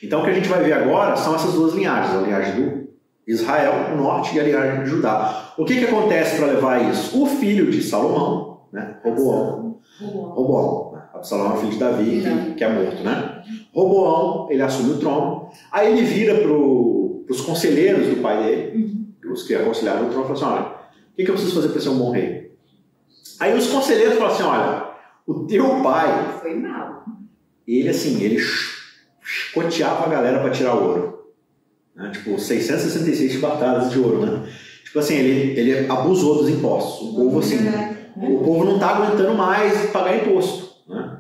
Então o que a gente vai ver agora são essas duas linhagens, a linhagem do Israel, o norte, e a linhagem de Judá. O que acontece para levar a isso? O filho de Salomão, né? Roboão, Absalão é o filho de Davi, que é morto, né? Roboão, ele assume o trono, aí ele vira para os conselheiros do pai dele, os que aconselharam o trono, e fala assim, olha, o que eu preciso fazer para ser um bom rei? Aí os conselheiros falam assim, olha, o teu pai, foi mal. Ele assim, ele chicoteava a galera para tirar ouro, né? Tipo, 666 chibatadas de ouro, né? Tipo assim, ele abusou dos impostos. O povo assim, o povo não está aguentando mais pagar imposto, né?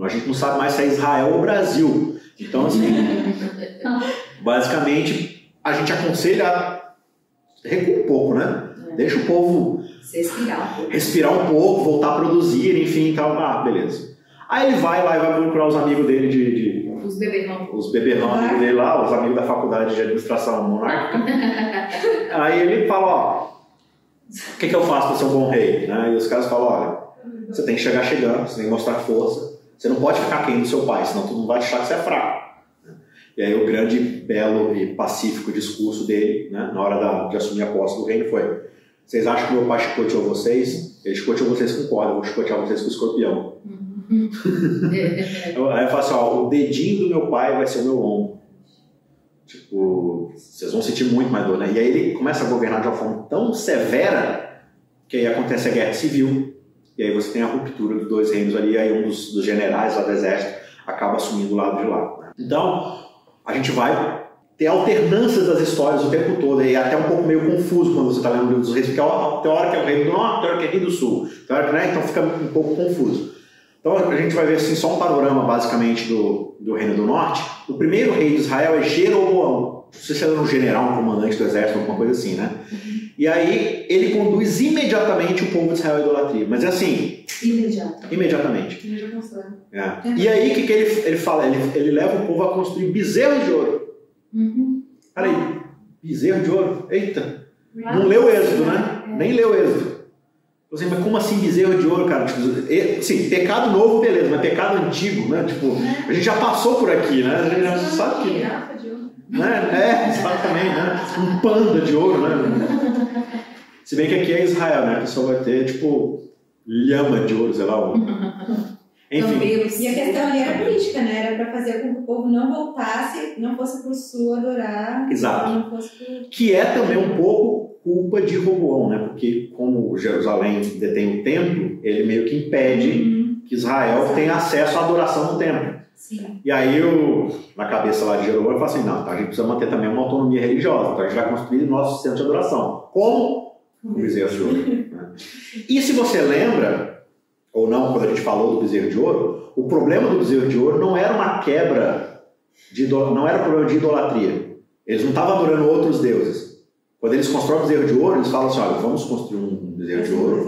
A gente não sabe mais se é Israel ou Brasil. Então, assim, basicamente, a gente aconselha a recuar um pouco, né? Deixa o povo respirar um pouco, voltar a produzir, enfim, tal. Ah, beleza. Aí ele vai lá e vai procurar os amigos dele os beberrão. Os beberrão amigos dele lá, os amigos da faculdade de administração monárquica. Aí ele fala, ó, o que eu faço para ser um bom rei? Né? E os caras falam, olha, você tem que chegar chegando, você tem que mostrar força, você não pode ficar quem do seu pai, senão todo mundo vai achar que você é fraco. E aí o grande, belo e pacífico discurso dele, né, na hora de assumir a posse do reino foi: vocês acham que meu pai chicoteou vocês? Ele chicoteou vocês com corda, eu vou chicotear vocês com escorpião. Aí eu falo assim, ó, o dedinho do meu pai vai ser o meu ombro. Tipo, vocês vão sentir muito mais dor, né? E aí ele começa a governar de uma forma tão severa que aí acontece a guerra civil. E aí você tem a ruptura dos dois reinos ali, aí um dos generais lá do exército acaba assumindo o lado de lá. Né? Então, a gente vai ter alternâncias das histórias o tempo todo, e é até um pouco meio confuso quando você está lendo o livro dos reis, porque tem hora que é o rei do norte, tem hora que é o rei do sul, tem hora que, né? Então fica um pouco confuso. Então a gente vai ver assim, só um panorama basicamente do reino do norte. O primeiro rei de Israel é Jeroboão. Não sei se era um general, um comandante do exército, alguma coisa assim, né? E aí ele conduz imediatamente o povo de Israel à idolatria. Mas é assim... Imediatamente. É. E aí o que ele fala? Ele leva o povo a construir bezerros de ouro. Peraí, bezerro de ouro? Eita! Não leu o Êxodo, né? Nem leu o Êxodo. Assim, mas como assim bezerro de ouro, cara? Tipo, sim, pecado novo, beleza, mas pecado antigo, né? Tipo, a gente já passou por aqui, né? A gente já sabe que... Né? É, exatamente, né? Um panda de ouro, né? Se bem que aqui é Israel, né? A pessoa vai ter, tipo, lhama de ouro, sei lá. Enfim. E a questão ali era política, né? Era para fazer com que o povo não voltasse, não fosse para o sul adorar. Exato. Não fosse pro... Que é também um pouco culpa de Roboão, né? Porque como Jerusalém detém o templo, ele meio que impede que Israel tenha acesso à adoração no templo. Sim. E aí, na cabeça lá de Jeroboão, eu falo assim, não, a gente precisa manter também uma autonomia religiosa, então a gente vai construir nosso centro de adoração. Como? O bezerro de ouro. Né? E se você lembra, ou não, quando a gente falou do bezerro de ouro, o problema do bezerro de ouro não era uma quebra, não era um problema de idolatria. Eles não estavam adorando outros deuses. Quando eles constroem o bezerro de ouro, eles falam assim, olha, vamos construir um bezerro de ouro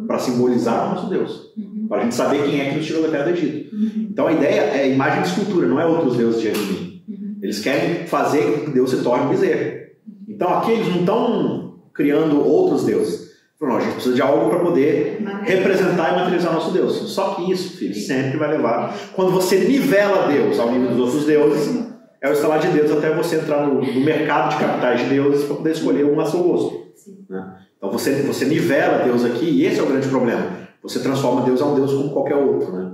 para simbolizar o nosso Deus. Para a gente saber quem é que nos tirou da terra do Egito. Então a ideia é imagem de escultura, não é outros deuses diante de mim. Eles querem fazer com que Deus se torne um bezerro. Então aqui eles não estão criando outros deuses. Não, a gente precisa de algo para poder representar e materializar nosso Deus. Só que isso, filho, sempre vai levar. Quando você nivela Deus ao nível dos outros deuses, é o estalar de dedos até você entrar no mercado de capitais de deuses para poder escolher um a seu gosto. Né? Então você nivela Deus aqui e esse é o grande problema. Você transforma Deus a um Deus como qualquer outro. Né?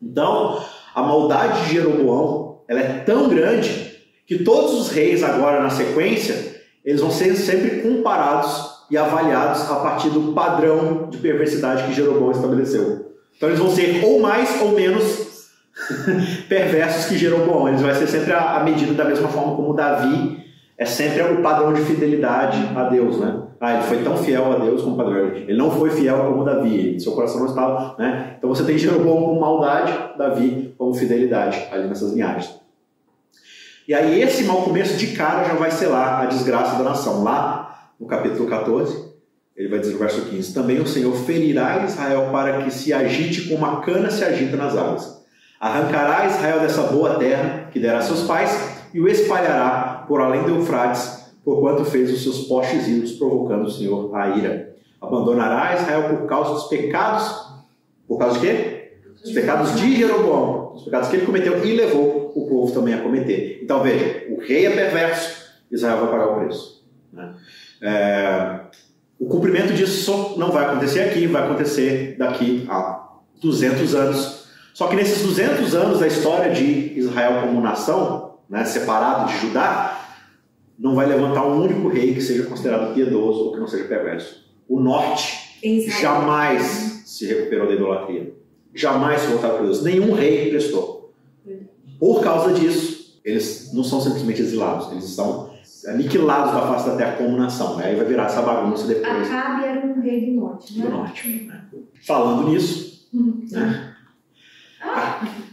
Então, a maldade de Jeroboão ela é tão grande que todos os reis agora na sequência, eles vão ser sempre comparados e avaliados a partir do padrão de perversidade que Jeroboão estabeleceu. Então eles vão ser ou mais ou menos perversos que Jeroboão. Eles vão ser sempre a medida da mesma forma como Davi é sempre o padrão de fidelidade a Deus, né? Ele foi tão fiel a Deus como padrão. Ele não foi fiel como Davi, seu coração não estava, né? Então você tem Jeroboão como maldade, Davi como fidelidade ali nessas linhagens. E aí esse mau começo de cara já vai selar a desgraça da nação. Lá no capítulo 14, ele vai dizer no verso 15: também o Senhor ferirá Israel para que se agite como a cana se agita nas águas. Arrancará Israel dessa boa terra que dera a seus pais e o espalhará por além do Eufrates, porquanto fez os seus postes ídolos, provocando o Senhor a ira. Abandonará Israel por causa dos pecados. Por causa de quê? Os pecados de Jeroboão. Os pecados que ele cometeu e levou o povo também a cometer. Então veja, o rei é perverso, Israel vai pagar o preço. Né? O cumprimento disso não vai acontecer aqui, vai acontecer daqui a 200 anos. Só que nesses 200 anos da história de Israel como nação, né, separado de Judá, não vai levantar um único rei que seja considerado piedoso ou que não seja perverso. O norte jamais se recuperou da idolatria. Jamais se voltaram para Deus. Nenhum rei prestou. Por causa disso, eles não são simplesmente exilados, eles são aniquilados da face da terra como nação. Aí vai virar essa bagunça depois. Acabe era um rei do norte, né? Do norte. Né? Falando nisso, né?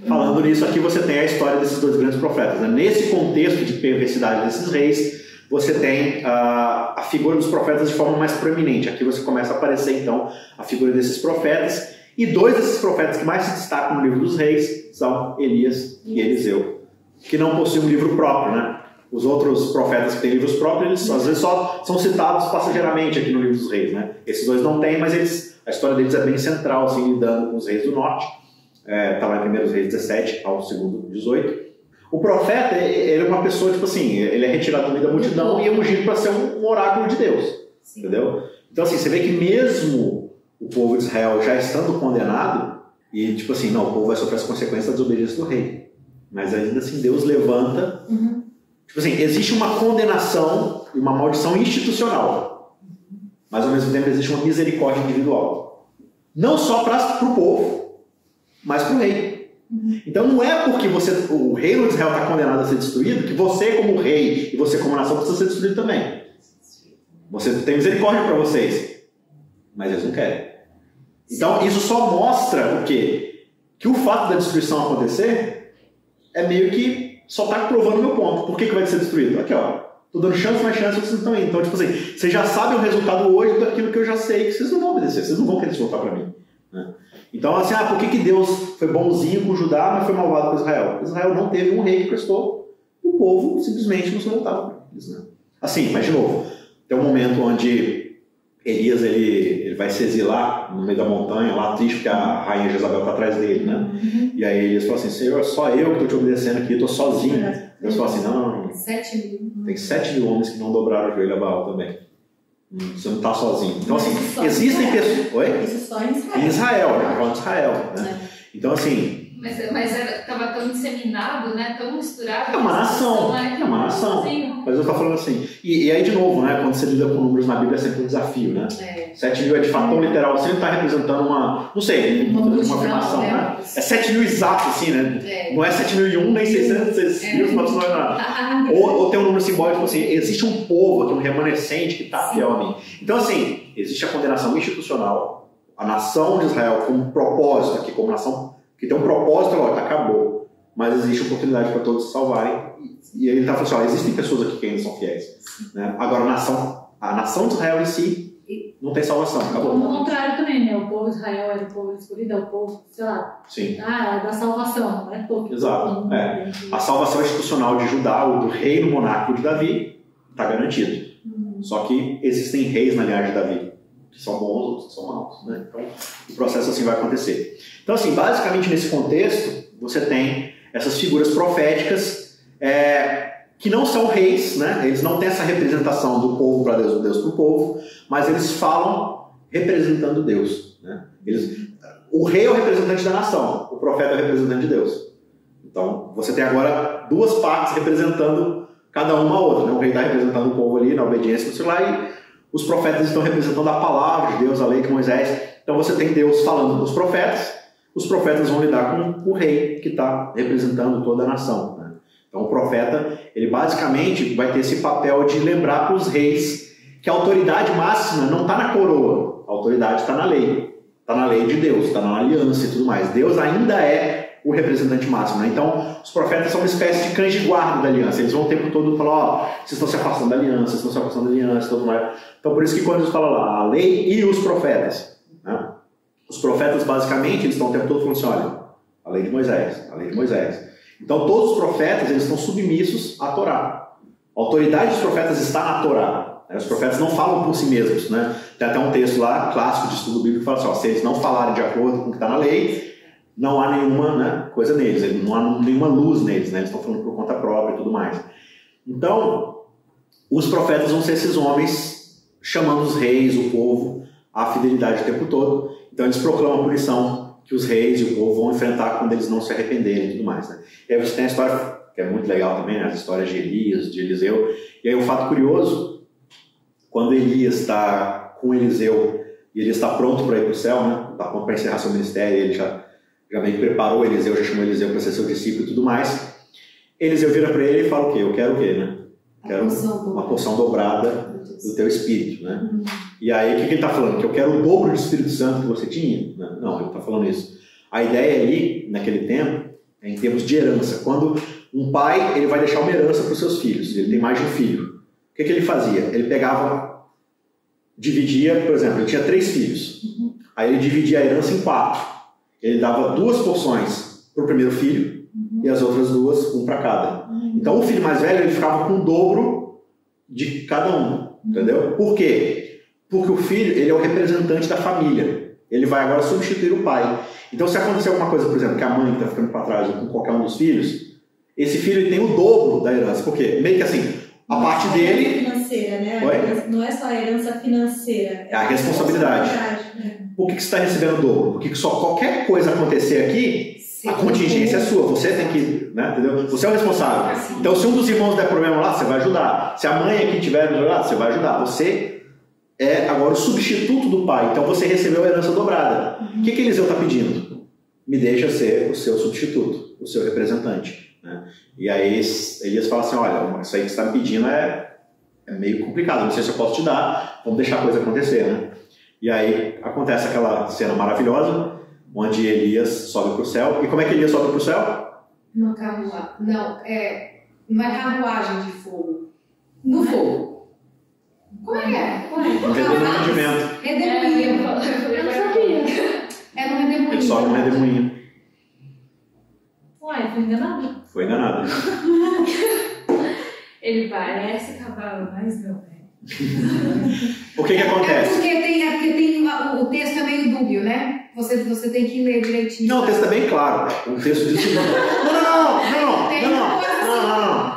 Falando nisso, aqui você tem a história desses dois grandes profetas. Né? Nesse contexto de perversidade desses reis, você tem a figura dos profetas de forma mais proeminente. Aqui você começa a aparecer, então, a figura desses profetas. E dois desses profetas que mais se destacam no livro dos reis são Elias e Eliseu, que não possuem um livro próprio, né? Os outros profetas que têm livros próprios, eles às vezes só são citados passageiramente aqui no livro dos reis, né? Esses dois não têm, mas a história deles é bem central, assim, lidando com os reis do norte. Está lá em 1 Reis 17 ao 2 18. O profeta, ele é uma pessoa, tipo assim, ele é retirado do meio da multidão e é ungido para ser um oráculo de Deus. Sim. Entendeu? Então, assim, você vê que mesmo o povo de Israel já estando condenado, e tipo assim, não, o povo vai sofrer as consequências da desobediência do rei. Mas ainda assim, Deus levanta. Tipo assim, existe uma condenação e uma maldição institucional. Mas ao mesmo tempo existe uma misericórdia individual. Não só para o povo, mas para o rei. Então não é porque o reino de Israel está condenado a ser destruído que você como rei e você como nação precisa ser destruído também. Você tem misericórdia para vocês, mas eles não querem. Então isso só mostra o quê? Que o fato da destruição acontecer é meio que só está provando o meu ponto. Por que vai ser destruído? Aqui, ó. Estou dando chance, mais chance, vocês não estão indo. Então, tipo assim, vocês já sabem o resultado hoje daquilo que eu já sei, que vocês não vão obedecer, vocês não vão querer se voltar para mim. Né? Então, assim, por que Deus foi bonzinho com Judá, mas foi malvado com Israel? Israel não teve um rei que prestou, o povo simplesmente não se voltava para eles. Né? Assim, mas de novo, tem um momento onde Elias ele vai se exilar no meio da montanha, lá triste, porque a rainha Jezabel está atrás dele, né? E aí Elias fala assim, Senhor, só eu que estou te obedecendo aqui, estou sozinho. Deus fala assim, não, 7.000. Tem 7.000 homens que não dobraram o joelho a Baal também. Você não está sozinho. Então, assim, existem pessoas... Oi? Isso só em Israel. Em Israel, né? Em Israel, né? Então, assim... Mas estava tão disseminado, né? Tão misturado. É uma nação. É uma nação. Mas eu estou falando assim... E aí, de novo, né? Quando você lida com números na Bíblia, é sempre um desafio, né? 7.000 é de fato tão literal. Você não está representando uma... Não sei, uma afirmação, né? É 7.000 exato, assim, né? Não é 7.001, nem 600 mas não é nada. Ou tem um número simbólico, assim, existe um povo aqui, um remanescente que está fiel a mim. Então, assim, existe a condenação institucional. A nação de Israel como propósito aqui, como nação que tem um propósito, acabou. Mas existe oportunidade para todos se salvarem. E ele está falando assim, existem pessoas aqui que ainda são fiéis. Né? Agora, a nação de Israel em si não tem salvação, acabou. Como o contrário também, né? O povo de Israel era o povo escolhido, é o povo, sei lá, da salvação, não é pouco. Exato. A salvação institucional de Judá, ou do reino monárquico de Davi, está garantido. Só que existem reis na linhagem de Davi, que são bons, outros que são maus. Né? Então, o processo assim vai acontecer. Então, assim, basicamente nesse contexto, você tem essas figuras proféticas que não são reis, né? Eles não têm essa representação do povo para Deus, do Deus para o povo, mas eles falam representando Deus. Né? O rei é o representante da nação, o profeta é o representante de Deus. Então, você tem agora duas partes representando cada uma a outra. Né? O rei está representando o povo ali na obediência, sei lá, e os profetas estão representando a palavra de Deus, a lei de Moisés. Então, você tem Deus falando com os profetas vão lidar com o rei que está representando toda a nação. Né? Então, o profeta, ele basicamente vai ter esse papel de lembrar para os reis que a autoridade máxima não está na coroa, a autoridade está na lei. Está na lei de Deus, está na aliança e tudo mais. Deus ainda é o representante máximo. Né? Então, os profetas são uma espécie de cães de guarda da aliança. Eles vão o tempo todo falar, vocês estão se afastando da aliança, vocês estão se afastando da aliança, tudo mais. Então, por isso que quando eles falam lá, a lei e os profetas, né? Os profetas, basicamente, eles estão o tempo todo falando assim, olha, a lei de Moisés, a lei de Moisés. Então, todos os profetas, eles estão submissos à Torá. A autoridade dos profetas está na Torá. Os profetas não falam por si mesmos. Né? Tem até um texto lá, clássico de estudo bíblico, que fala assim, se eles não falarem de acordo com o que está na lei, não há nenhuma, né, coisa neles, não há nenhuma luz neles, né? Eles estão falando por conta própria e tudo mais. Então, os profetas vão ser esses homens chamando os reis, o povo, à fidelidade o tempo todo. Então eles proclamam a punição que os reis e o povo vão enfrentar quando eles não se arrependerem e tudo mais, né? E aí você tem a história, que é muito legal também, né? As histórias de Elias, de Eliseu. E aí um fato curioso, quando Elias está com Eliseu e ele está pronto para ir para o céu, né? Está pronto para encerrar seu ministério, ele já meio que preparou Eliseu, já chamou Eliseu para ser seu discípulo e tudo mais. Eliseu vira para ele e fala o quê? Eu quero o quê, né? Quero uma porção dobrada do teu espírito, né? E aí o que ele está falando? Que eu quero o dobro do Espírito Santo que você tinha? Não, ele está falando isso. A ideia ali, naquele tempo, é em termos de herança. Quando um pai ele vai deixar uma herança para os seus filhos, ele tem mais de um filho. O que ele fazia? Ele pegava, dividia, por exemplo, ele tinha 3 filhos. Aí ele dividia a herança em 4. Ele dava 2 porções para o primeiro filho e as outras 2, 1 para cada. Então o filho mais velho ele ficava com o dobro de cada um, entendeu? Por quê? Porque o filho ele é o representante da família. Ele vai agora substituir o pai. Então se acontecer alguma coisa, por exemplo, que a mãe está ficando para trás com qualquer um dos filhos, esse filho ele tem o dobro da herança. Por quê? Meio que assim, a parte dele... financeira, né? Oi? Não é só a herança financeira. É a responsabilidade. Por que você está recebendo o dobro? Porque só qualquer coisa acontecer aqui, a contingência é sua. Você tem que, né, entendeu? Você é o responsável. Então, se um dos irmãos der problema lá, você vai ajudar. Se a mãe aqui tiver problema, você vai ajudar. Você é agora o substituto do pai. Então, você recebeu a herança dobrada. O que Eliseu está pedindo? Me deixa ser o seu substituto, o seu representante. Né? E aí, Elias fala assim, olha, isso aí que você está me pedindo é meio complicado. Não sei se eu posso te dar. Vamos deixar a coisa acontecer, né? E aí acontece aquela cena maravilhosa, onde Elias sobe para o céu. E como é que Elias sobe para o céu? Uma carruagem. Não, não é carruagem de fogo. No fogo. Como é que é? Um redemoinho. Redemoinho. Eu não sabia. É no redemoinho. Ele sobe no redemoinho. Uai, foi enganado? Foi enganado. Ele parece cavalo, mas não é. O que acontece? Porque tem o texto é meio dúbio, né? Você tem que ler direitinho. Não, o texto é bem claro. O texto diz... Não.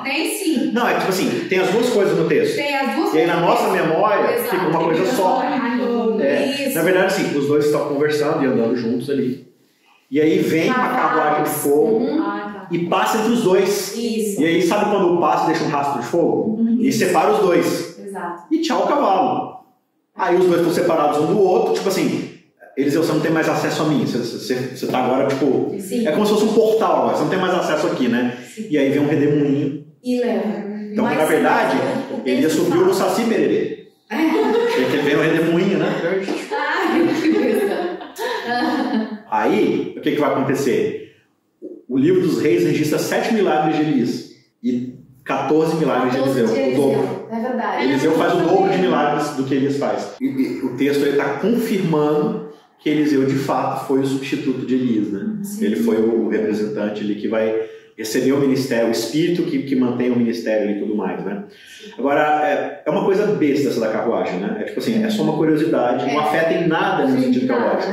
Tem sim. Não, é tipo assim, tem as duas coisas no texto. Tem as duas coisas. E aí na nossa memória fica uma coisa só. Na verdade, sim, os dois estão conversando e andando juntos ali. E aí vem uma carruagem de fogo e passa entre os dois. Isso. E aí sabe quando o passo deixa um rastro de fogo? E separa os dois. Exato. E tchau o cavalo. Aí os dois estão separados um do outro, tipo assim, Eliseu, você não tem mais acesso a mim, você tá agora, tipo, sim. É como se fosse um portal agora, você não tem mais acesso aqui, né? Sim. E aí vem um redemoinho. E leva. Então, na verdade, Elias subiu no Saci Pererê. Porque veio um redemoinho, né? Aí, o que vai acontecer? O livro dos reis registra 7 milagres de Elias e 14 milagres de Eliseu, o dobro. É verdade. Eliseu faz o dobro de milagres do que Elias faz. E o texto está confirmando que Eliseu, de fato, foi o substituto de Elias. Né? Ele foi o representante ali que vai receber o ministério, o espírito que mantém o ministério e tudo mais. Né? Agora, é uma coisa besta essa da carruagem. Né? É tipo assim, é só uma curiosidade, não afeta em nada no sentido carruagem.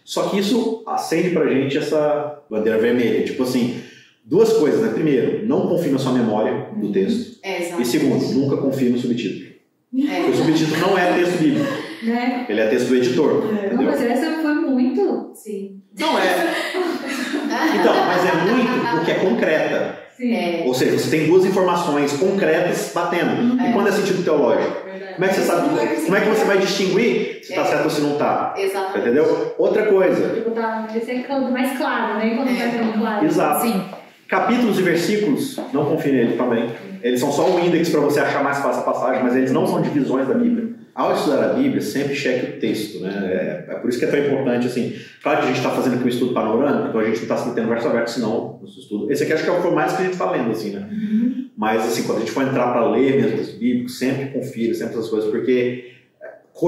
Só que isso acende pra gente essa bandeira vermelha. Tipo assim, duas coisas, né? Primeiro, não confie na sua memória do texto. E segundo, nunca confie no subtítulo. Porque o subtítulo não é texto bíblico. Ele é texto do editor. Não, mas essa foi muito. Sim. Não é. Então, mas é muito porque é concreta. Sim. Ou seja, você tem duas informações concretas batendo. E quando é sentido teológico? Como é que você sabe? Como é que você vai distinguir se está certo ou se não está? Exato. Entendeu? Outra coisa. Tipo, tá ficando mais claro, né? Quando vai ficando claro. Exato. Sim. Capítulos e versículos, não confie neles também. Eles são só um índex para você achar mais fácil a passagem, mas eles não são divisões da Bíblia. Ao estudar a Bíblia, sempre cheque o texto, né? É por isso que é tão importante, assim. Claro que a gente está fazendo aqui um estudo panorâmico, então a gente não está se metendo verso a verso, senão, nosso estudo. Esse aqui acho que foi mais que a gente está lendo, assim, né? Mas, assim, quando a gente for entrar para ler mesmo os bíblicos, sempre confira, sempre essas coisas, porque,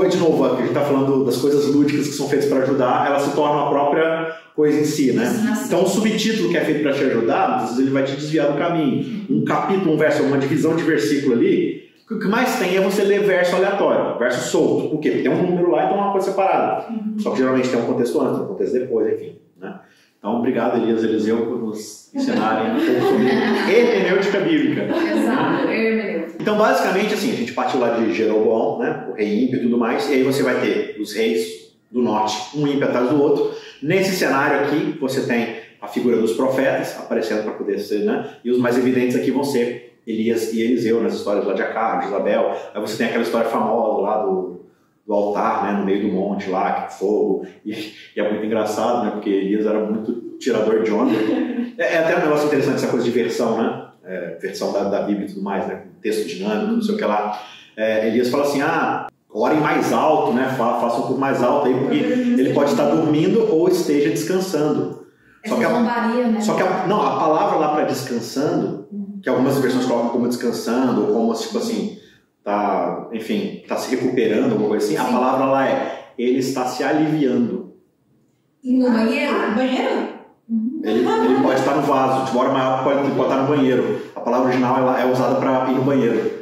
de novo, a gente está falando das coisas lúdicas que são feitas para ajudar, elas se tornam a própria coisa em si, né? Então, o subtítulo que é feito para te ajudar, às vezes ele vai te desviar do caminho. Um capítulo, um verso, uma divisão de versículo ali, o que mais tem é você ler verso aleatório, verso solto. Por quê? Porque tem um número lá, então é uma coisa separada. Só que geralmente tem um contexto antes, um contexto depois, enfim. Né? Então, obrigado, Elias e Eliseu, por nos ensinarem um pouco sobre hermenêutica bíblica. Exato, hermenêutica. Então, basicamente, assim, a gente partiu lá de Jeroboão, né, o rei ímpio e tudo mais, e aí você vai ter os reis do norte, um ímpio atrás do outro. Nesse cenário aqui, você tem a figura dos profetas aparecendo para poder ser, né, e os mais evidentes aqui vão ser Elias e Eliseu, nas histórias lá de Acabe, de Isabel. Aí você tem aquela história famosa lá do altar, né, no meio do monte lá, que fogo, e é muito engraçado, né, porque Elias era muito tirador de onda. É até um negócio interessante essa coisa de versão, né, versão da Bíblia e tudo mais, né, texto dinâmico, não sei o que lá. Elias fala assim, orem mais alto, né, façam um pouco mais alto aí, porque ele pode estar dormindo ou esteja descansando. Só que a palavra lá para descansando, que algumas versões colocam como descansando, ou como, tipo assim, tá se recuperando, alguma coisa assim. Sim. A palavra lá ele está se aliviando. E no banheiro? Banheiro? Ele pode estar no vaso, de uma hora maior pode estar no banheiro. A palavra original ela é usada para ir no banheiro.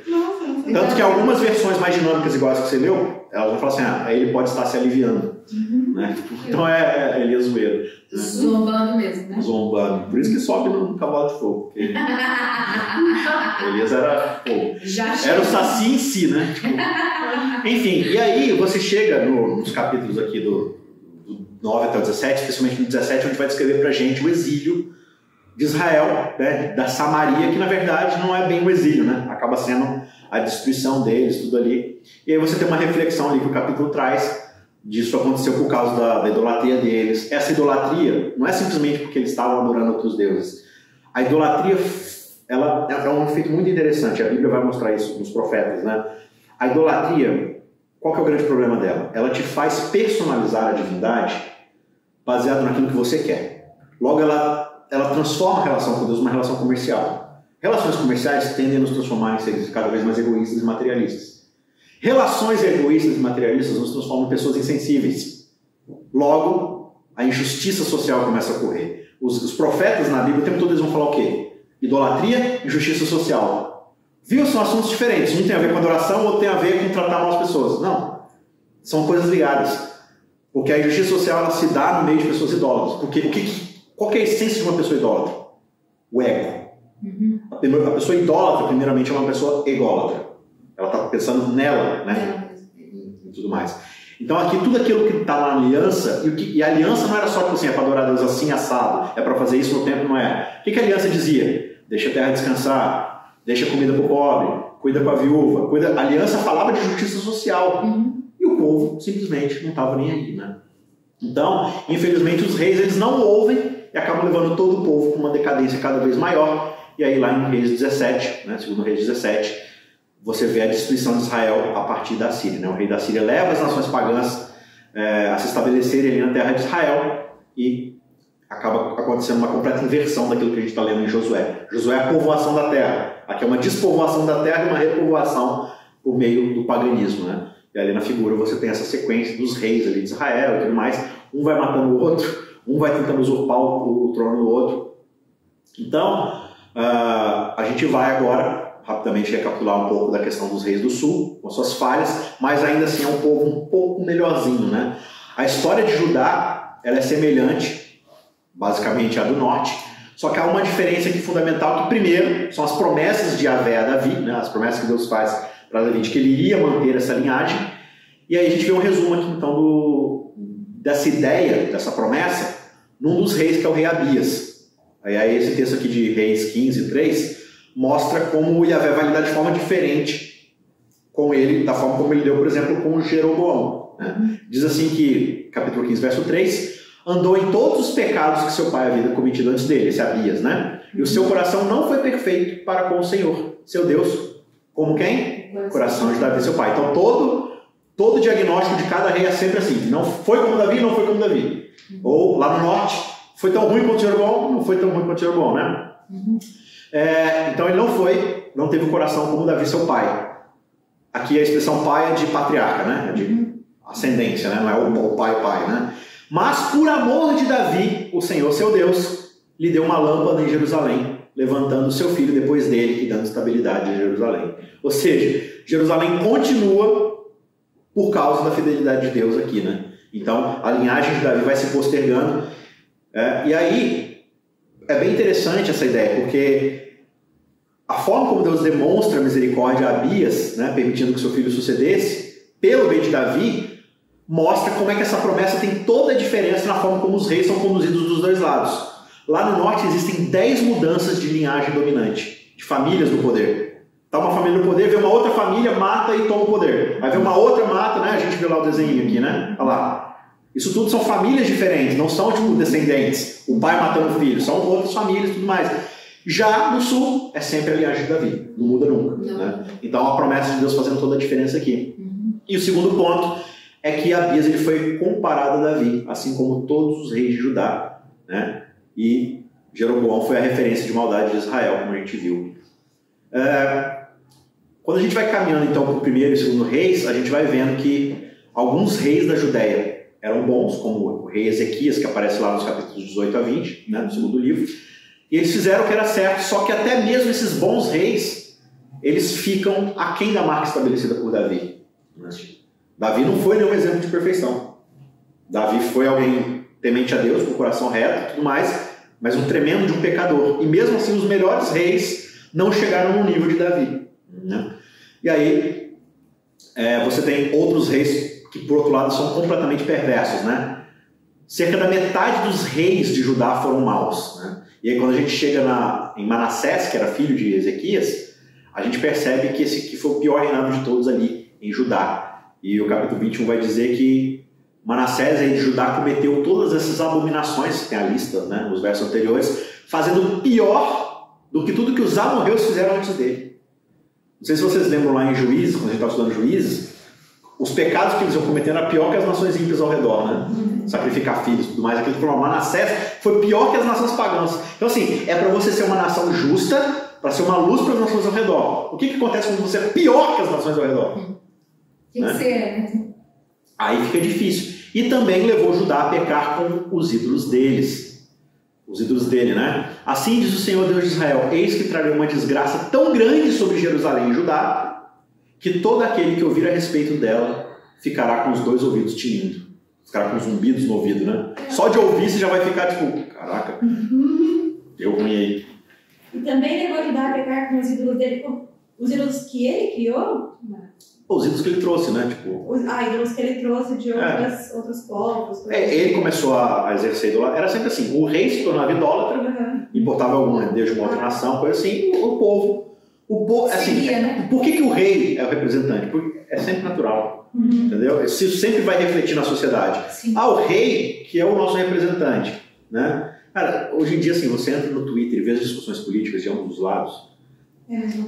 Tanto que algumas versões mais dinâmicas, iguais que você leu, elas vão falar assim, ele pode estar se aliviando. Né? Então Elias zoeiro. Né? Zombando mesmo, né? Zombando. Por isso que sobe no cavalo de fogo. Porque Elias era fogo. Era o saci em si, né? Enfim, e aí você chega nos capítulos aqui do 9 até o 17, especialmente no 17, onde vai descrever pra gente o exílio de Israel, né? Da Samaria, que na verdade não é bem o exílio, né? Acaba sendo a destruição deles, tudo ali. E aí você tem uma reflexão ali que o capítulo traz. Disso aconteceu por causa da idolatria deles. Essa idolatria não é simplesmente porque eles estavam adorando outros deuses. A idolatria ela é um efeito muito interessante. A Bíblia vai mostrar isso nos profetas, né? A idolatria, qual que é o grande problema dela? Ela te faz personalizar a divindade baseado naquilo que você quer. Logo, ela transforma a relação com Deus numa relação comercial. Relações comerciais tendem a nos transformar em seres cada vez mais egoístas e materialistas. Relações egoístas e materialistas nos transformam em pessoas insensíveis. Logo, a injustiça social começa a ocorrer. Os profetas na Bíblia o tempo todo eles vão falar o quê? Idolatria e justiça social. Viu? São assuntos diferentes. Um tem a ver com adoração, o outro tem a ver com tratar mal as pessoas. Não. São coisas ligadas. Porque a injustiça social ela se dá no meio de pessoas idólatras. Porque qual que é a essência de uma pessoa idólatra? O ego. A pessoa idólatra, primeiramente, é uma pessoa ególatra. Ela está pensando nela, né? E tudo mais. Então aqui tudo aquilo que está na aliança, e a aliança não era só tipo assim, é para adorar a Deus assim, assado, é para fazer isso no tempo, não é. O que a aliança dizia? Deixa a terra descansar, deixa a comida para o pobre, cuida com a viúva. A aliança falava de justiça social. E o povo simplesmente não estava nem aí, né? Então, infelizmente, os reis eles não ouvem e acabam levando todo o povo para uma decadência cada vez maior. E aí lá em Reis 17, né, segundo Reis 17, você vê a destruição de Israel a partir da Síria. Né? O rei da Síria leva as nações pagãs a se estabelecerem ali na terra de Israel e acaba acontecendo uma completa inversão daquilo que a gente está lendo em Josué. Josué é a povoação da terra. Aqui é uma despovoação da terra e uma repovoação por meio do paganismo. Né? E ali na figura você tem essa sequência dos reis ali de Israel e tudo mais. Um vai matando o outro, um vai tentando usurpar o trono do outro. Então, a gente vai agora rapidamente recapitular um pouco da questão dos reis do sul, com suas falhas, mas ainda assim é um povo um pouco melhorzinho, né? A história de Judá, ela é semelhante, basicamente, à do norte, só que há uma diferença aqui fundamental, que primeiro são as promessas de Yahvé a Davi, né? As promessas que Deus faz para Davi, de que ele iria manter essa linhagem, e aí a gente vê um resumo aqui, então, dessa ideia, dessa promessa, num dos reis, que é o rei Abias. Aí esse texto aqui de Reis 15, 3, mostra como o Yahvé vai lidar de forma diferente com ele, da forma como ele deu, por exemplo, com Jeroboão. Né? Diz assim que, capítulo 15, verso 3, andou em todos os pecados que seu pai havia cometido antes dele, esse Abias, né? E o seu coração não foi perfeito para com o Senhor, seu Deus. Como quem? Coração de Davi, seu pai. Então todo o diagnóstico de cada rei é sempre assim, não foi como Davi, não foi como Davi. Ou lá no norte, foi tão ruim quanto Jeroboão, não foi tão ruim quanto Jeroboão, né? Então ele não teve o coração como Davi, seu pai. Aqui a expressão pai é de patriarca, né? É de ascendência, né? Não é o pai, né? Mas por amor de Davi, o Senhor, seu Deus, lhe deu uma lâmpada em Jerusalém, levantando seu filho depois dele e dando estabilidade a Jerusalém. Ou seja, Jerusalém continua por causa da fidelidade de Deus aqui, né? Então a linhagem de Davi vai se postergando. E aí, é bem interessante essa ideia, porque a forma como Deus demonstra misericórdia a Abias, né, permitindo que seu filho sucedesse, pelo bem de Davi, mostra como é que essa promessa tem toda a diferença na forma como os reis são conduzidos dos dois lados. Lá no norte existem 10 mudanças de linhagem dominante, de famílias no poder. Tá uma família no poder, vê uma outra família, mata e toma o poder. Aí vê uma outra, mata, né? A gente vê lá o desenho aqui, né? Olha lá. Isso tudo são famílias diferentes, não são tipo descendentes. O pai matando o filho, são outras famílias e tudo mais. Já no sul, é sempre a linhagem de Davi, não muda nunca. Né? Então a promessa de Deus fazendo toda a diferença aqui. E o segundo ponto é que Abias ele foi comparado a Davi, assim como todos os reis de Judá, né? E Jeroboão foi a referência de maldade de Israel, como a gente viu. Quando a gente vai caminhando então para o primeiro e segundo reis, a gente vai vendo que alguns reis da Judéia eram bons, como o rei Ezequias, que aparece lá nos capítulos 18 a 20, né, do segundo livro, e eles fizeram o que era certo, só que até mesmo esses bons reis, eles ficam aquém da marca estabelecida por Davi. Davi não foi nenhum exemplo de perfeição. Davi foi alguém temente a Deus, com o coração reto e tudo mais, mas um tremendo de um pecador. E mesmo assim, os melhores reis não chegaram no nível de Davi. Né? E aí, você tem outros reis que, por outro lado, são completamente perversos. Né? Cerca da metade dos reis de Judá foram maus. Né? E aí, quando a gente chega em Manassés, que era filho de Ezequias, a gente percebe que esse aqui foi o pior reinado de todos ali em Judá. E o capítulo 21 vai dizer que Manassés, rei de Judá, cometeu todas essas abominações, tem a lista, né, nos versos anteriores, fazendo pior do que tudo que os amorreus fizeram antes dele. Não sei se vocês lembram lá em Juízes, quando a gente estava estudando Juízes, os pecados que eles iam cometendo eram pior que as nações ímpias ao redor, né? Sacrificar filhos e tudo mais, aquilo que foi Manassés foi pior que as nações pagãs. Então assim, é para você ser uma nação justa, para ser uma luz para as nações ao redor. O que acontece quando você é pior que as nações ao redor? Tem que ser, né? Aí fica difícil. E também levou Judá a pecar com os ídolos deles. Os ídolos dele, né? Assim diz o Senhor Deus de Israel: eis que trarei uma desgraça tão grande sobre Jerusalém e Judá, que todo aquele que ouvir a respeito dela ficará com os dois ouvidos tinindo. Ficará com zumbidos no ouvido, né? Só de ouvir você já vai ficar tipo, caraca, deu ruim aí. E também levou Judá a pecar com os ídolos dele, com os ídolos que ele criou? Os ídolos que ele trouxe, né? Tipo, ídolos que ele trouxe de outros povos. Ele começou a exercer idolatria. Era sempre assim: o rei se tornava idólatra, importava algum deus de uma outra nação, coisa assim, o povo assim, seguia, né? Por que o rei é o representante? Porque é sempre natural, entendeu? Isso sempre vai refletir na sociedade. Sim. O rei, que é o nosso representante, né? Cara, hoje em dia, assim, você entra no Twitter e vê as discussões políticas de ambos os lados.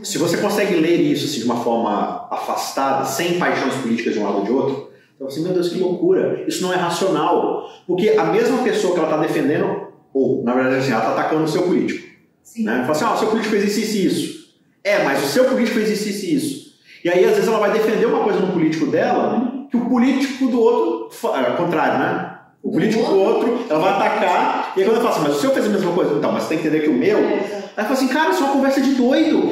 Se você consegue ler isso assim, de uma forma afastada, sem paixões políticas de um lado ou de outro, então assim, meu Deus, que loucura, isso não é racional, porque a mesma pessoa que ela está defendendo, ou na verdade assim, ela está atacando o seu político, né? Fala assim, o seu político fez isso e isso, mas o seu político fez isso e isso, e aí às vezes ela vai defender uma coisa no político dela, que o político do outro, ao contrário, né? O político do outro, ela vai atacar, e aí quando ela fala assim, mas o seu fez a mesma coisa, então, mas você tem que entender que o meu... Aí fala assim, cara, isso é uma conversa de doido.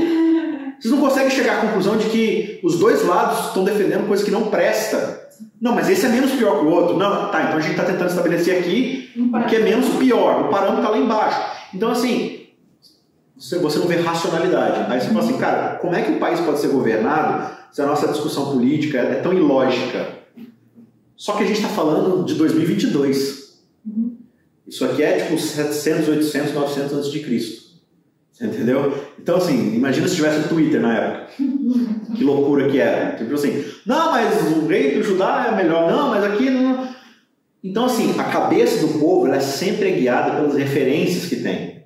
Vocês não conseguem chegar à conclusão de que os dois lados estão defendendo coisa que não presta. Não, mas esse é menos pior que o outro. Não, tá, então a gente está tentando estabelecer aqui o que é menos pior. O parâmetro está lá embaixo. Então, assim, você não vê racionalidade. Aí você fala assim, cara, como é que o país pode ser governado se a nossa discussão política é tão ilógica? Só que a gente está falando de 2022. Isso aqui é tipo 700, 800, 900 antes de Cristo. Entendeu? Então, assim, imagina se tivesse o Twitter na época. Que loucura que era. Tipo assim, não, mas o rei do Judá é melhor. Não, mas aqui não. Então, assim, a cabeça do povo ela é sempre guiada pelas referências que tem.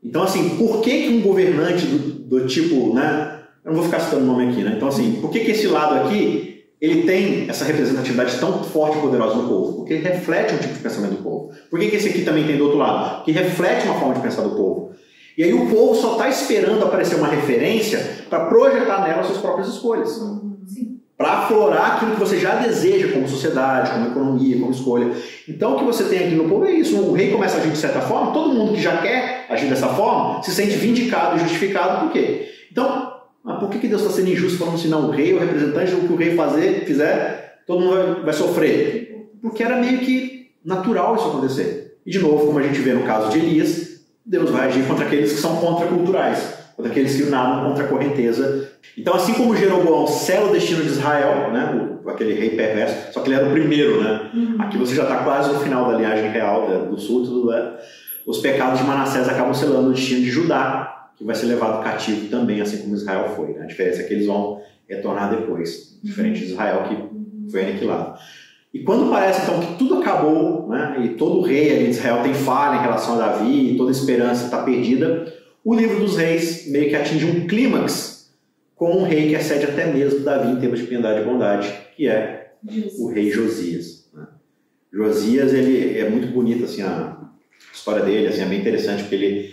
Então, assim, por que um governante do tipo, né? Eu não vou ficar citando o nome aqui, né? Então, assim, por que esse lado aqui ele tem essa representatividade tão forte e poderosa no povo? Porque ele reflete um tipo de pensamento do povo. Por que esse aqui também tem do outro lado? Porque reflete uma forma de pensar do povo. E aí o povo só está esperando aparecer uma referência para projetar nela suas próprias escolhas. Para aflorar aquilo que você já deseja como sociedade, como economia, como escolha. Então o que você tem aqui no povo é isso. O rei começa a agir de certa forma, todo mundo que já quer agir dessa forma se sente vindicado e justificado. Por quê? Então, por que Deus está sendo injusto falando assim, não, o rei, o representante, o que o rei fizer, todo mundo vai sofrer? Porque era meio que natural isso acontecer. E de novo, como a gente vê no caso de Elias, Deus vai agir contra aqueles que são contraculturais, contra aqueles que nadam contra a correnteza. Então, assim como Jeroboão sela o destino de Israel, né, aquele rei perverso, só que ele era o primeiro, né? Aqui você já está quase no final da linhagem real do sul, tudo, né? Os pecados de Manassés acabam selando o destino de Judá, que vai ser levado cativo também, assim como Israel foi. Né? A diferença é que eles vão retornar depois, diferente de Israel, que foi aniquilado. E quando parece, então, que tudo acabou, né? E todo rei ali de Israel tem falha em relação a Davi, e toda esperança está perdida, o livro dos reis meio que atinge um clímax com um rei que excede até mesmo Davi em termos de piedade e bondade, que é o rei Josias. Né? Josias, ele é muito bonito, assim, a história dele, assim, é bem interessante, porque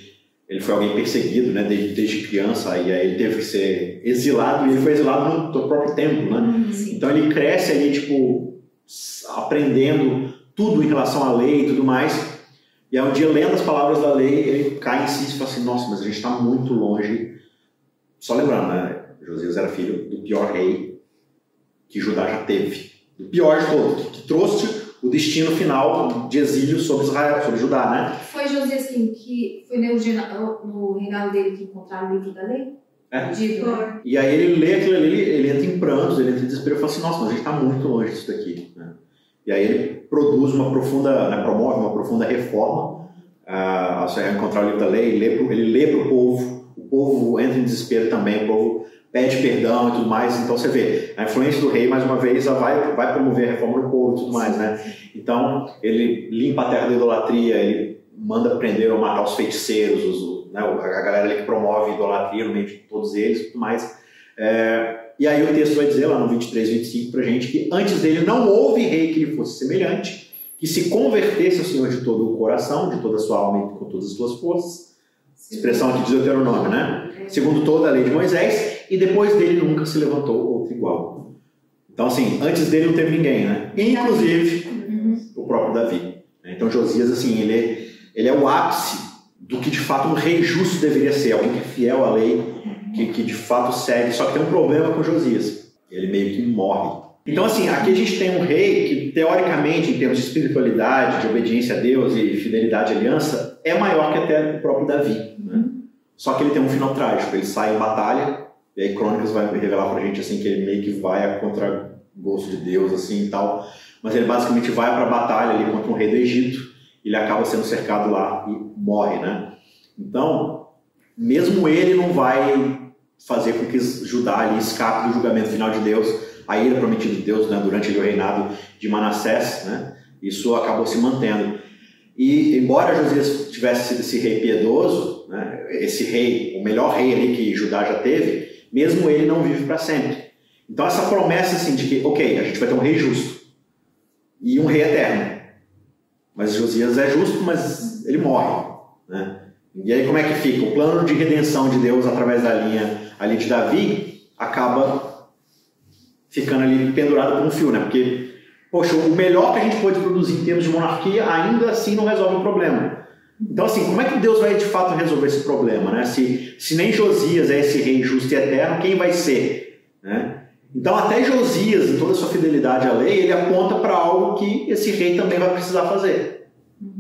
ele foi alguém perseguido, né, desde criança, e aí ele teve que ser exilado, e ele foi exilado no próprio templo, né? Então ele cresce ali, tipo, aprendendo tudo em relação à lei e tudo mais, e aí um dia, lendo as palavras da lei, ele cai em si e fala assim, nossa, mas a gente está muito longe. Só lembrando, né, Josias era filho do pior rei que Judá já teve, do pior de todos, que trouxe o destino final de exílio sobre Israel, sobre Judá, né? Foi Josias que foi no reinado dele que encontraram o livro da lei? Foi. E aí ele lê aquilo ali, ele entra em prantos, ele entra em desespero e fala assim, nossa, mas a gente está muito longe disso daqui. Né? E aí ele produz promove uma profunda reforma ao encontrar o livro da lei, ele lê para o povo entra em desespero também, o povo pede perdão e tudo mais. Então você vê, a influência do rei, mais uma vez, vai promover a reforma do povo e tudo mais, né? Então ele limpa a terra da idolatria, ele manda prender ou matar os feiticeiros, né? A galera ali que promove idolatria no meio de todos eles e tudo mais. E aí o texto vai dizer lá no 23, 25 pra gente que antes dele não houve rei que lhe fosse semelhante, que se convertesse ao Senhor de todo o coração, de toda a sua alma e com todas as suas forças. Expressão aqui de Deuteronômio, né? Segundo toda a lei de Moisés, e depois dele nunca se levantou outro igual. Então, assim, antes dele não teve ninguém, né? Inclusive o próprio Davi. Então, Josias, assim, ele é o ápice do que de fato um rei justo deveria ser, alguém que é fiel à lei, que de fato segue. Só que tem um problema com Josias: ele meio que morre. Então, assim, aqui a gente tem um rei que, teoricamente, em termos de espiritualidade, de obediência a Deus e fidelidade à aliança, é maior que até o próprio Davi. Né? Só que ele tem um final trágico. Ele sai em batalha, e aí Crônicas vai revelar pra gente assim, que ele meio que vai a contragosto de Deus assim, e tal. Mas ele basicamente vai para a batalha ali contra um rei do Egito. Ele acaba sendo cercado lá e morre. Né? Então, mesmo ele não vai fazer com que Judá ali escape do julgamento final de Deus, a ira prometida de Deus, né, durante o reinado de Manassés, né, isso acabou se mantendo. E embora Josias tivesse sido esse rei piedoso, né, esse rei, o melhor rei ali que Judá já teve, mesmo ele não vive para sempre. Então essa promessa assim, de que, ok, a gente vai ter um rei justo e um rei eterno, mas Josias é justo, mas ele morre. Né? E aí como é que fica? O plano de redenção de Deus através da linha ali de Davi acaba ficando ali pendurado por um fio, né? Porque, poxa, o melhor que a gente pode produzir em termos de monarquia ainda assim não resolve o problema. Então, assim, como é que Deus vai de fato resolver esse problema, né? Se nem Josias é esse rei justo e eterno, quem vai ser? Né? Então, até Josias, em toda a sua fidelidade à lei, ele aponta para algo que esse rei também vai precisar fazer.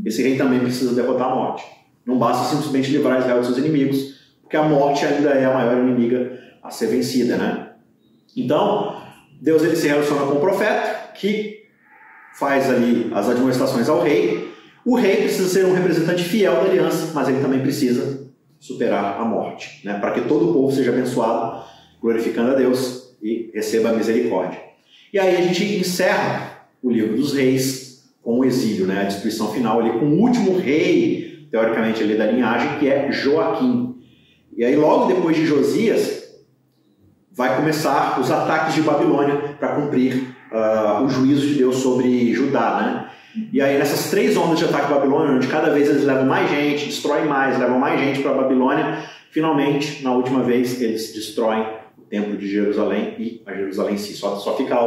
Esse rei também precisa derrotar a morte. Não basta simplesmente livrar Israel dos seus inimigos, porque a morte ainda é a maior inimiga a ser vencida, né? Então, Deus ele se relaciona com o profeta, que faz ali as admoestações ao rei. O rei precisa ser um representante fiel da aliança, mas ele também precisa superar a morte, né? Para que todo o povo seja abençoado, glorificando a Deus e receba a misericórdia. E aí a gente encerra o livro dos reis com o exílio, né? A destruição final ali com o último rei, teoricamente ali da linhagem, que é Joaquim. E aí logo depois de Josias vai começar os ataques de Babilônia para cumprir o juízo de Deus sobre Judá, né? E aí nessas 3 ondas de ataque de Babilônia, onde cada vez eles levam mais gente, destroem mais, levam mais gente para Babilônia, finalmente, na última vez, eles destroem o templo de Jerusalém e a Jerusalém em si. Só fica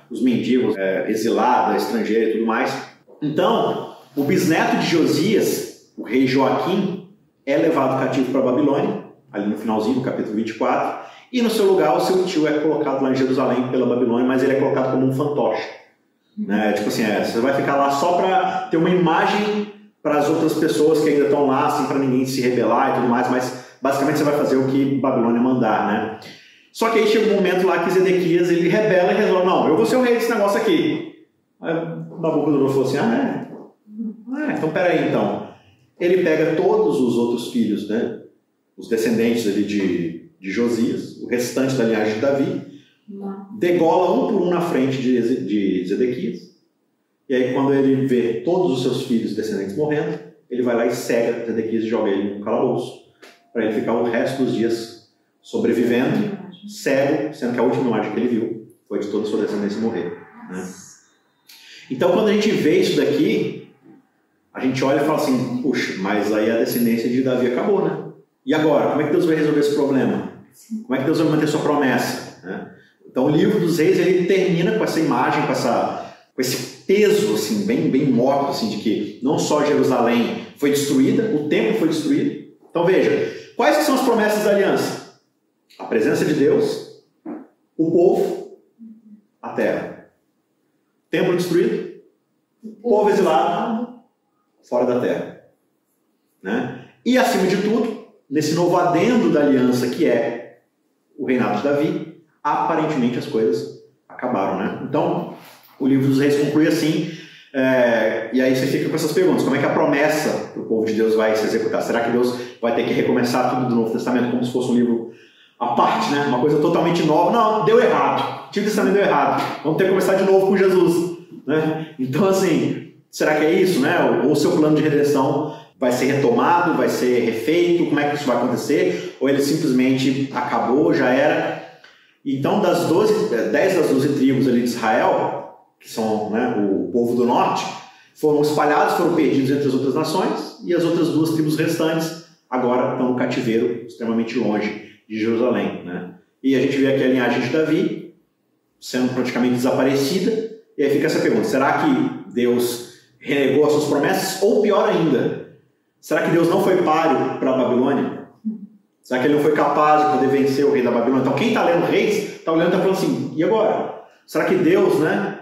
os mendigos, exilada, estrangeira e tudo mais. Então, o bisneto de Josias, o rei Joaquim, é levado cativo para Babilônia, ali no finalzinho do capítulo 24, e no seu lugar o seu tio é colocado lá em Jerusalém pela Babilônia, mas ele é colocado como um fantoche. Né? Tipo assim, você vai ficar lá só para ter uma imagem para as outras pessoas que ainda estão lá, assim, para ninguém se rebelar e tudo mais, mas basicamente você vai fazer o que Babilônia mandar, né? Só que aí chega um momento lá que Zedequias ele rebela e resolve, não, eu vou ser o rei desse negócio aqui. Aí Nabucodonosor falou assim, então peraí então. Ele pega todos os outros filhos, né? Os descendentes ali de Josias, o restante da linhagem de Davi, degola um por um na frente de Zedequias. E aí quando ele vê todos os seus filhos descendentes morrendo, ele vai lá e cega Zedequias e joga ele no calabouço, para ele ficar o resto dos dias sobrevivendo, cego, sendo que a última imagem que ele viu foi de toda a sua descendência morrer, né? Então quando a gente vê isso daqui, a gente olha e fala assim, puxa, mas aí a descendência de Davi acabou, né? E agora, como é que Deus vai resolver esse problema? Como é que Deus vai manter sua promessa, né? Então o livro dos reis, ele termina com essa imagem, com esse peso assim, bem morto, assim, de que não só Jerusalém foi destruída, o templo foi destruído. Então veja, quais que são as promessas da aliança? A presença de Deus, o povo, a terra. Templo destruído, povo exilado, fora da terra, né? E acima de tudo, nesse novo adendo da aliança que é o reinado de Davi, aparentemente as coisas acabaram, né? Então, o livro dos reis conclui assim, e aí você fica com essas perguntas, como é que a promessa para o povo de Deus vai se executar? Será que Deus vai ter que recomeçar tudo do Novo Testamento como se fosse um livro à parte, né? Uma coisa totalmente nova? Não, deu errado, o Antigo Testamento deu errado, vamos ter que começar de novo com Jesus, né? Então assim, será que é isso, né? Ou o seu plano de redenção vai ser retomado, vai ser refeito, como é que isso vai acontecer? Ou ele simplesmente acabou, já era? Então, 10 das 12 tribos ali de Israel, que são, né, o povo do norte, foram espalhados, foram perdidos entre as outras nações, e as outras 2 tribos restantes agora estão no cativeiro, extremamente longe de Jerusalém, né? E a gente vê aqui a linhagem de Davi sendo praticamente desaparecida, e aí fica essa pergunta, será que Deus renegou as suas promessas? Ou pior ainda, será que Deus não foi páreo para a Babilônia? Será que ele não foi capaz de poder vencer o rei da Babilônia? Então quem está lendo Reis, está olhando e está falando assim, e agora? Será que Deus, né?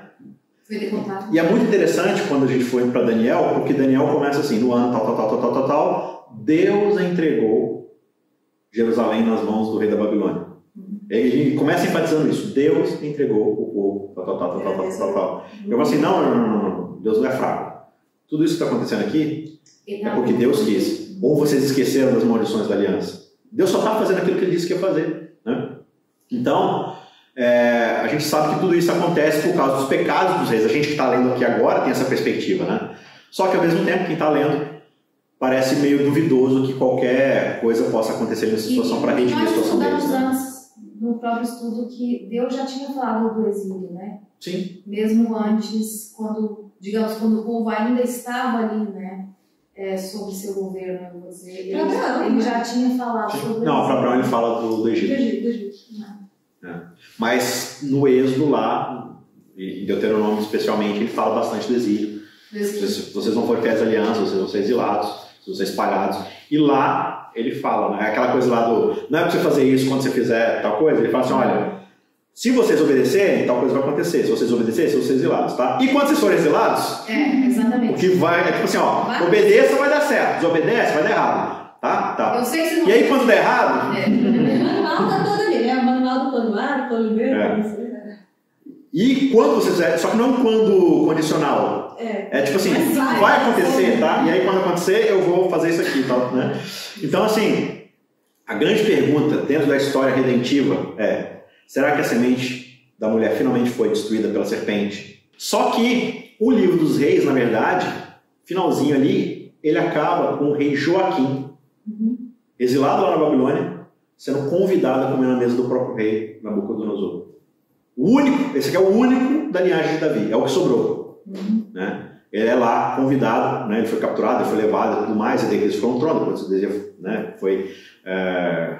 Foi derrotado. E é muito interessante quando a gente foi para Daniel, porque Daniel começa assim, no ano tal, Deus entregou Jerusalém nas mãos do rei da Babilônia. Ele começa enfatizando isso, Deus entregou o povo, tal. Eu falo assim, não, Deus não é fraco. Tudo isso que está acontecendo aqui é porque Deus quis. Ou vocês esqueceram das maldições da aliança. Deus só está fazendo aquilo que ele disse que ia fazer, né? Então, a gente sabe que tudo isso acontece por causa dos pecados dos reis. A gente que está lendo aqui agora tem essa perspectiva, né? Só que ao mesmo tempo, quem está lendo parece meio duvidoso que qualquer coisa possa acontecer nessa situação para redimir a situação deles. Nós estudamos no próprio estudo que Deus já tinha falado do exílio, né? Sim. Mesmo antes, quando o povo ainda estava ali, né? Sobre seu governo, eu vou dizer. Ele já tinha falado sobre isso. Não, para Abraão ele fala do Egito. Do Egito. Mas no Êxodo lá, em Deuteronômio especialmente, ele fala bastante do exílio. Vocês não forem fiéis à aliança, vocês vão ser exilados, vocês vão ser espalhados. E lá ele fala, né? Aquela coisa lá do, não é para você fazer isso quando você fizer tal coisa. Ele fala assim, olha, se vocês obedecerem, tal coisa vai acontecer. Se vocês obedecerem, vocês vão ser exilados, tá? E quando vocês forem exilados, exatamente. o que vai, tipo assim, obedeça vai dar certo, desobedece vai dar errado, tá? Eu sei que você não... E aí quando der errado... O manual tá todo ali, né? O manual do plano A, do plano B, E quando você fizer, só que não quando condicional. É tipo assim, vai acontecer, tá? E aí quando acontecer, eu vou fazer isso aqui, tá? Né? Então assim, a grande pergunta dentro da história redentiva é, será que a semente da mulher finalmente foi destruída pela serpente? Só que o livro dos reis, na verdade, finalzinho ali, ele acaba com o rei Joaquim, exilado lá na Babilônia, sendo convidado a comer na mesa do próprio rei Nabucodonosor. Esse aqui é o único da linhagem de Davi, é o que sobrou. Né? Ele é lá convidado, né? Ele foi capturado, ele foi levado e tudo mais, e eles foram no trono, depois né? Foi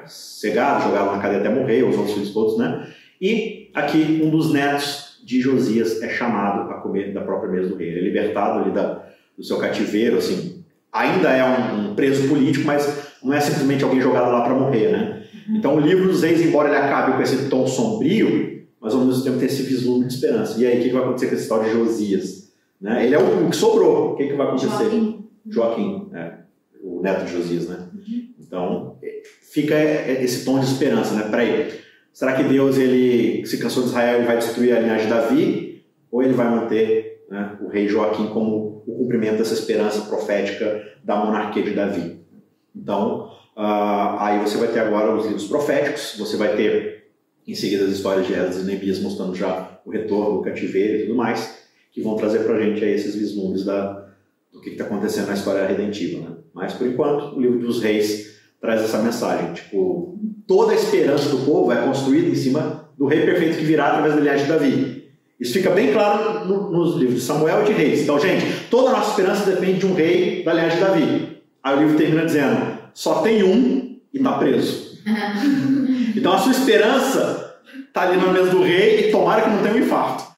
cegado, jogado na cadeia até morrer, os outros filhos todos, né? E aqui um dos netos de Josias é chamado a comer da própria mesa do rei. Ele é libertado ali do seu cativeiro, assim, ainda é um preso político, mas não é simplesmente alguém jogado lá para morrer, né? Então o livro dos reis, embora ele acabe com esse tom sombrio, mas ao mesmo tempo tem esse vislumbre de esperança. E aí, o que vai acontecer com esse tal de Josias? Né? Ele é o que sobrou. O que vai acontecer? Joaquim, o neto de Josias, né? Então, fica esse tom de esperança, né? Peraí, será que Deus, ele se cansou de Israel e vai destruir a linhagem de Davi? Ou ele vai manter, né, o rei Joaquim como o cumprimento dessa esperança profética da monarquia de Davi? Então, aí você vai ter agora os livros proféticos, você vai ter em seguida as histórias de Esdras e Neemias mostrando já o retorno do cativeiro e tudo mais, que vão trazer pra gente aí esses vislumbres do que está acontecendo na história redentiva, né? Mas, por enquanto, o livro dos reis traz essa mensagem, tipo, toda a esperança do povo é construída em cima do rei perfeito que virá através da linhagem de Davi. Isso fica bem claro nos livros de Samuel e de Reis. Então, gente, toda a nossa esperança depende de um rei da linhagem de Davi. Aí o livro termina dizendo, só tem um e está preso. Então a sua esperança está ali na mesa do rei e tomara que não tenha um infarto.